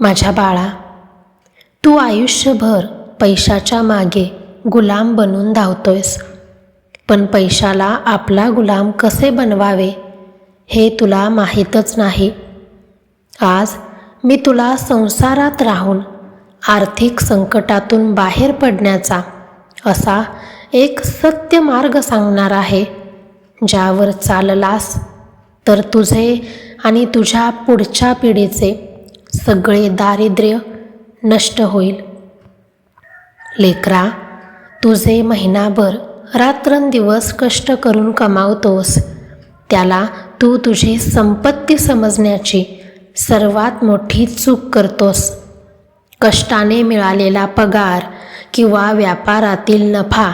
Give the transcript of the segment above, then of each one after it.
माझ्या बाळा, तू आयुष्यभर पैशाच्या मागे गुलाम बनून धावतोयस. पण पैशाला आपला गुलाम कसे बनवावे हे तुला माहीतच नाही. आज मी तुला संसारात राहून आर्थिक संकटातून बाहेर पडण्याचा असा एक सत्य मार्ग सांगणार आहे, ज्यावर चाललास तर तुझे आणि तुझ्या पुढच्या पिढीचे सगळे दारिद्र्य नष्ट होईल. लेकरा, तुझे महिनाभर रात्रंदिवस कष्ट करून कमावतोस, त्याला तू तुझी संपत्ती समजण्याची सर्वात मोठी चूक करतोस. कष्टाने मिळालेला पगार किंवा व्यापारातील नफा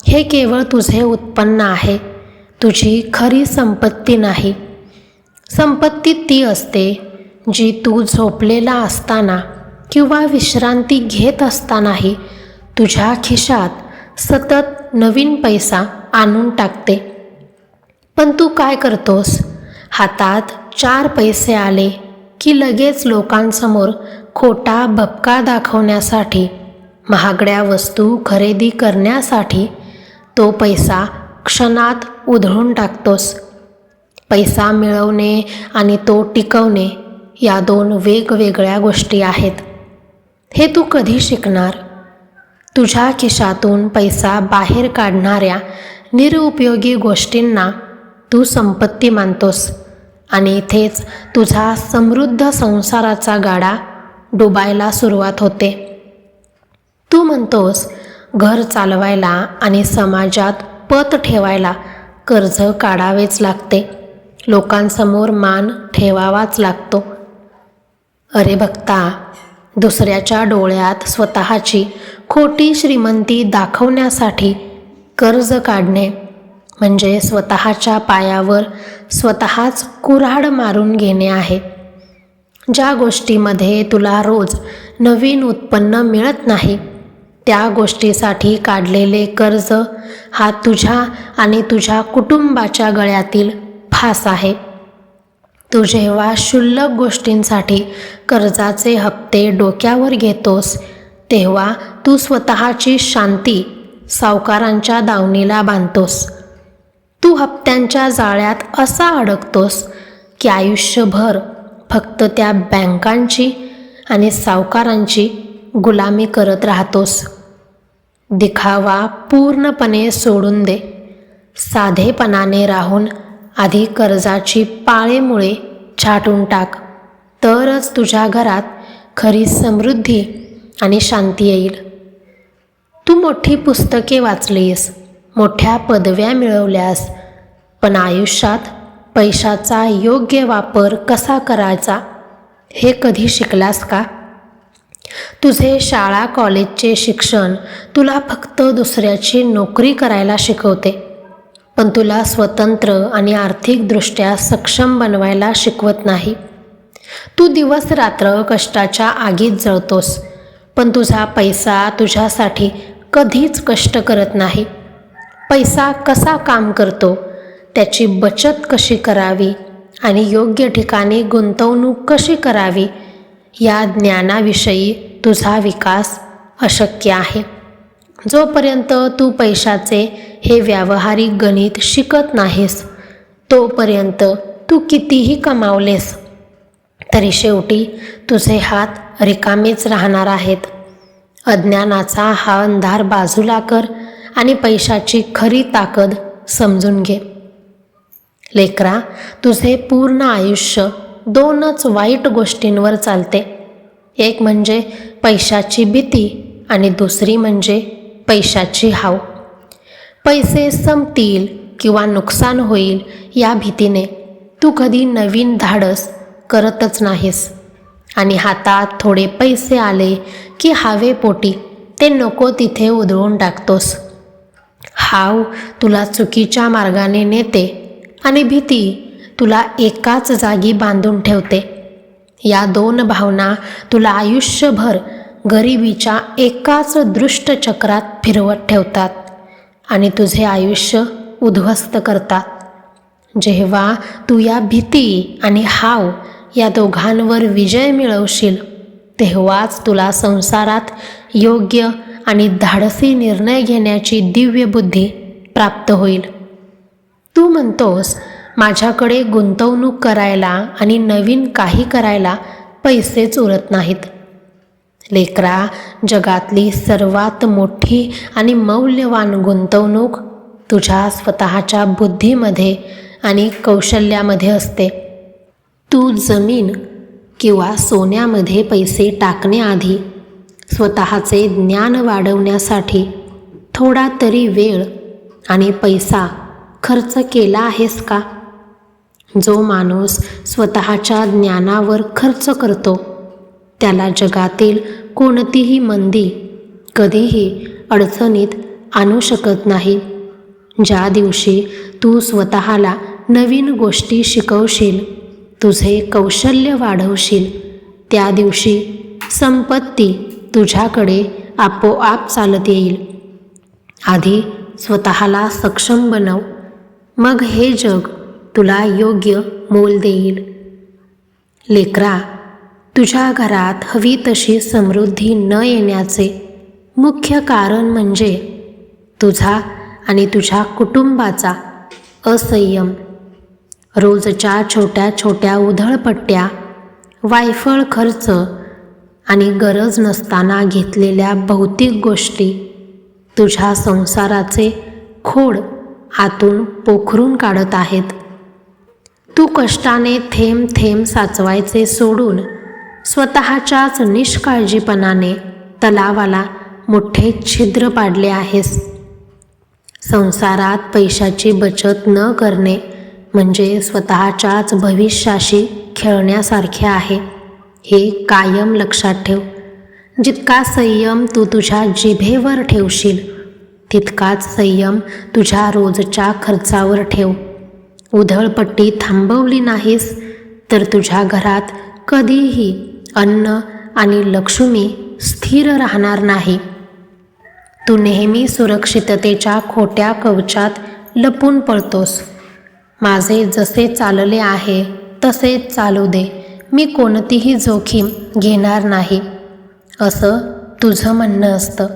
हे केवळ तुझे उत्पन्न आहे, तुझी खरी संपत्ती नाही. संपत्ती ती असते जी तू झोपलेला असताना किंवा विश्रांती घेत असतानाही तुझ्या खिशात सतत नवीन पैसा आणून टाकते. पण तू काय करतोस? हातात 4 पैसे आले की लगेच लोकांसमोर खोटा भपका दाखवण्यासाठी, महागड्या वस्तू खरेदी करण्यासाठी तो पैसा क्षणात उधळून टाकतोस. पैसा मिळवणे आणि तो टिकवणे या 2 वेगवेगळ्या गोष्टी आहेत. हे तू कधी शिकणार? तुझ्या खिशातून पैसा बाहेर काढणाऱ्या निरुपयोगी गोष्टींना तू संपत्ती मानतोस आणि इथेच तुझा समृद्ध संसाराचा गाडा डुबायला सुरुवात होते. तू म्हणतोस घर चालवायला आणि समाजात पत ठेवायला कर्ज काढावेच लागते, लोकांसमोर मान ठेवावाच लागतो. अरे भक्ता, दुसऱ्याच्या डोळ्यात स्वतःची खोटी श्रीमंती दाखवण्यासाठी कर्ज काढणे म्हणजे स्वतःच्या पायावर स्वतःच कुऱ्हाड मारून घेणे आहे. ज्या गोष्टीमध्ये तुला रोज नवीन उत्पन्न मिळत नाही, त्या गोष्टीसाठी काढलेले कर्ज हा तुझ्या आणि तुझ्या कुटुंबाच्या गळ्यातील फास आहे. तू जेव्हा क्षुल्लक गोष्टींसाठी कर्जाचे हप्ते डोक्यावर घेतोस, तेव्हा तू स्वतःची शांती सावकारांच्या दावणीला बांधतोस. तू हप्त्यांच्या जाळ्यात असा अडकतोस की आयुष्यभर फक्त त्या बँकांची आणि सावकारांची गुलामी करत राहतोस. दिखावा पूर्णपणे सोडून दे. साधेपणाने राहून आधी कर्जाची पाळेमुळे छाटून टाक, तरच तुझ्या घरात खरी समृद्धी आणि शांती येईल. तू मोठी पुस्तके वाचलीस, मोठ्या पदव्या मिळवल्यास, पण आयुष्यात पैशाचा योग्य वापर कसा करायचा हे कधी शिकलास का? तुझे शाळा कॉलेजचे शिक्षण तुला फक्त दुसऱ्याची नोकरी करायला शिकवते, पण तुला स्वतंत्र आणि आर्थिकदृष्ट्या सक्षम बनवायला शिकवत नाही. तू दिवस रात्र कष्टाच्या आगीत जळतोस, पण तुझा पैसा तुझ्यासाठी कधीच कष्ट करत नाही. पैसा कसा काम करतो, त्याची बचत कशी करावी आणि योग्य ठिकाणी गुंतवणूक कशी करावी या ज्ञानाविषयी तुझा विकास अशक्य आहे. जोपर्यंत तू पैशाचे हे व्यावहारिक गणित शिकत नाहीस, तोपर्यंत तू कितीही कमावलेस तरी शेवटी तुझे हात रिकामेच राहणार आहेत. अज्ञानाचा हा अंधार बाजूला कर आणि पैशाची खरी ताकद समजून घे. लेकरा, तुझे पूर्ण आयुष्य 2च वाईट गोष्टींवर चालते. एक म्हणजे पैशाची भीती आणि दुसरी म्हणजे पैशाची हाव. पैसे संपतील किंवा नुकसान होईल या भीतीने तू कधी नवीन धाडस करतच नाहीस आणि हातात थोडे पैसे आले की हवेपोटी ते नको तिथे उधळून टाकतोस. हाव तुला चुकीच्या मार्गाने नेते आणि भीती तुला एकाच जागी बांधून ठेवते. या 2 भावना तुला आयुष्यभर गरिबीच्या एकाच दृष्ट चक्रात फिरवत ठेवतात आणि तुझे आयुष्य उद्ध्वस्त करतात. जेव्हा तू या भीती आणि हाव या दोघांवर विजय मिळवशील, तेव्हाच तुला संसारात योग्य आणि धाडसी निर्णय घेण्याची दिव्य बुद्धी प्राप्त होईल. तू म्हणतोस, माझ्याकडे गुंतवणूक करायला आणि नवीन काही करायला पैसेच उरत नाहीत. लेकरा, जगातली सर्वात मोठी आणि मौल्यवान गुंतवणूक तुझ्या स्वतःच्या बुद्धीमध्ये आणि कौशल्यामध्ये असते. तू जमीन किंवा सोन्यामध्ये पैसे टाकण्याआधी स्वतःचे ज्ञान वाढवण्यासाठी थोडा तरी वेळ आणि पैसा खर्च केला आहेस का? जो माणूस स्वतःच्या ज्ञानावर खर्च करतो त्याला जगातील कोणतीही मंदी कधीही अडचणीत आणू शकत नाही. ज्या दिवशी तू स्वतःला नवीन गोष्टी शिकवशील, तुझे कौशल्य वाढवशील, त्या दिवशी संपत्ती तुझ्याकडे आपोआप चालत येईल. आधी स्वतःला सक्षम बनव, मग हे जग तुला योग्य मोल देईल. लेकरा, तुझ्या घरात हवी तशी समृद्धी न येण्याचे मुख्य कारण म्हणजे तुझा आणि तुझ्या कुटुंबाचा असंयम. रोजच्या छोट्या छोट्या उधळपट्ट्या, वायफळ खर्च आणि गरज नसताना घेतलेल्या भौतिक गोष्टी तुझ्या संसाराचे खोड आतून पोखरून काढत आहेत. तू कष्टाने थेंब थेंब साचवायचे सोडून स्वतःच्याच निष्काळजीपणाने तलावाला मोठे छिद्र पाडले आहेस. संसारात पैशाची बचत न करणे म्हणजे स्वतःच्याच भविष्याशी खेळण्यासारखे आहे, हे कायम लक्षात ठेव. जितका संयम तू तुझ्या जिभेवर ठेवशील, तितकाच संयम तुझ्या रोजच्या खर्चावर ठेव. उधळपट्टी थांबवली नाहीस तर तुझ्या घरात कधीही अन्न आणि लक्ष्मी स्थिर राहणार नाही. तू नेहमी सुरक्षिततेच्या खोट्या कवचात लपून पळतोस. माझे जसे चालले आहे तसेच चालू दे, मी कोणतीही जोखीम घेणार नाही, असं तुझं म्हणणं असतं.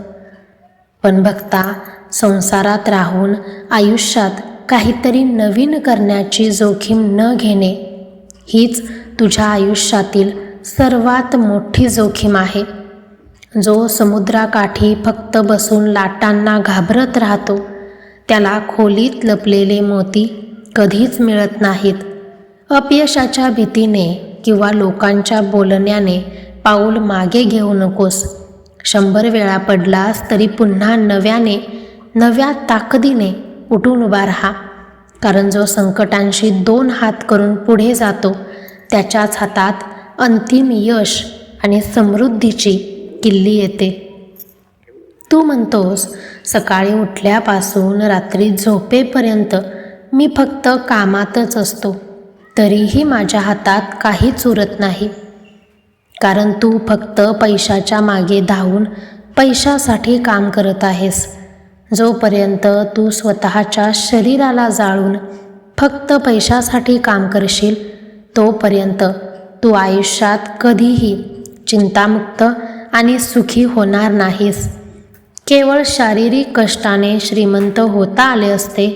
पण बघता, संसारात राहून आयुष्यात काहीतरी नवीन करण्याची जोखीम न घेणे हीच तुझ्या आयुष्यातील सर्वात मोठी जोखीम आहे. जो समुद्राकाठी फक्त बसून लाटांना घाबरत राहतो त्याला खोलीत लपलेले मोती कधीच मिळत नाहीत. अपयशाच्या भीतीने किंवा लोकांच्या बोलण्याने पाऊल मागे घेऊ नकोस. 100 वेळा पडलास तरी पुन्हा नव्याने, नव्या ताकदीने उठून उभा राहा. कारण जो संकटांशी 2 हात करून पुढे जातो त्याच्याच हातात अंतिम यश आणि समृद्धीची किल्ली येते. तू म्हणतोस, सकाळी उठल्यापासून रात्री झोपेपर्यंत मी फक्त कामातच असतो, तरीही माझ्या हातात काहीच उरत नाही. कारण तू फक्त पैशाच्या मागे धावून पैशासाठी काम करत आहेस. जोपर्यंत तू स्वतःच्या शरीराला जाळून फक्त पैशासाठी काम करशील, तोपर्यंत तू आयुष्यात कधीही चिंतामुक्त आणि सुखी होणार नाहीस. केवळ शारीरिक कष्टाने श्रीमंत होता आले असते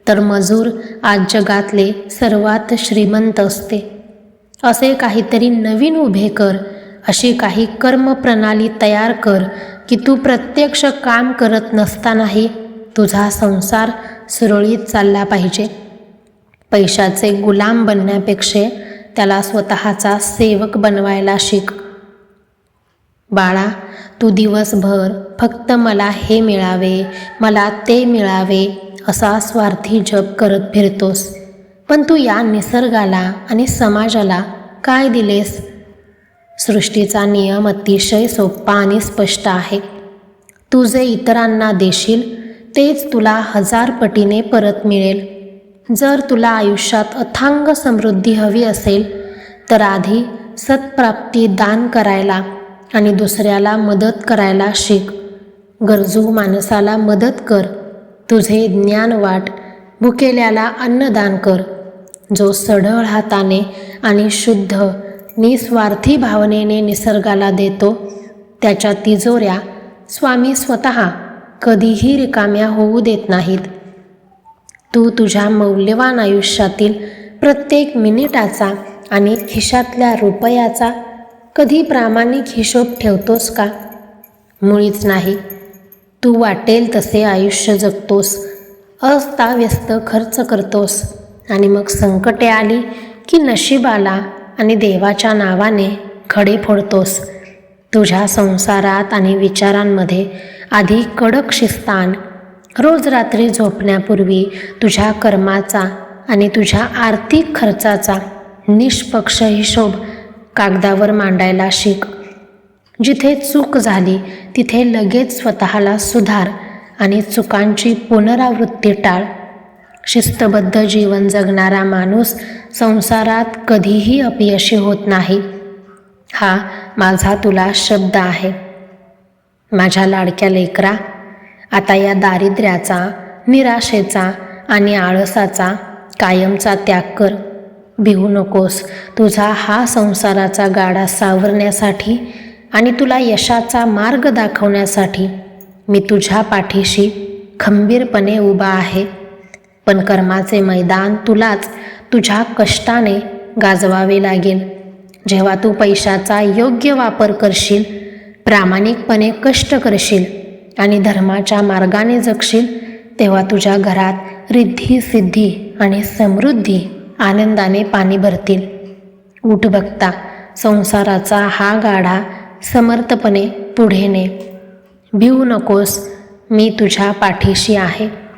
तर मजूर आज जगातले सर्वात श्रीमंत असते. असे काहीतरी नवीन उभे कर, अशी काही कर्मप्रणाली तयार कर की तू प्रत्यक्ष काम करत नसतानाही तुझा संसार सुरळीत चालला पाहिजे. पैशाचे गुलाम बनण्यापेक्षा त्याला स्वतःचा सेवक बनवायला शिक. बाळा, तू दिवसभर फक्त मला हे मिळावे, मला ते मिळावे असा स्वार्थी जप करत फिरतोस. पण तू या निसर्गाला आणि समाजाला काय दिलेस? सृष्टीचा नियम अतिशय सोपा आणि स्पष्ट आहे. तू जे इतरांना देशील तेच तुला 1000 पटीने परत मिळेल. जर तुला आयुष्यात अथांग समृद्धी हवी असेल तर आधी सत्प्राप्ती दान करायला आणि दुसऱ्याला मदत करायला शिक. गरजू माणसाला मदत कर, तुझे ज्ञान वाट, भुकेल्याला अन्नदान कर. जो सढळ हाताने आणि शुद्ध निस्वार्थी भावनेने निसर्गाला देतो त्याच्या तिजोऱ्या स्वामी स्वतः कधीही रिकाम्या होऊ देत नाहीत. तू तुझ्या मौल्यवान आयुष्यातील प्रत्येक मिनिटाचा आणि खिशातल्या रुपयाचा कधी प्रामाणिक हिशोब ठेवतोस का? मुळीच नाही. तू वाटेल तसे आयुष्य जगतोस, अस्ताव्यस्त खर्च करतोस आणि मग संकटे आली की नशिबाला आणि देवाच्या नावाने खडे फोडतोस. तुझ्या संसारात आणि विचारांमध्ये आधी कडक शिस्त आण. रोज रात्री झोपण्यापूर्वी तुझ्या कर्माचा आणि तुझ्या आर्थिक खर्चाचा निष्पक्ष हिशोब कागदावर मांडायला शिक. जिथे चूक झाली तिथे लगेच स्वतःला सुधार आणि चुकांची पुनरावृत्ती टाळ. शिस्तबद्ध जीवन जगणारा माणूस संसारात कधीही अपयशी होत नाही. हा माझा तुला शब्द आहे. माझ्या लाडक्या लेकरा, आता या दारिद्र्याचा, निराशेचा आणि आळसाचा कायमचा त्याग कर. भिवू नकोस. तुझा हा संसाराचा गाडा सावरण्यासाठी आणि तुला यशाचा मार्ग दाखवण्यासाठी मी तुझ्या पाठीशी खंबीरपणे उभा आहे. पण कर्माचे मैदान तुलाच तुझ्या कष्टाने गाजवावे लागेल. जेव्हा तू पैशाचा योग्य वापर करशील, प्रामाणिकपणे कष्ट करशील आणि धर्माच्या मार्गाने जगशील, तेव्हा तुझ्या घरात रिद्धी सिद्धी आणि समृद्धी आनंदाने पाणी भरतील. उठ बघता, संसाराचा हा गाडा समर्थपणे पुढे ने. भिवू नकोस. मी तुझ्या पाठीशी आहे.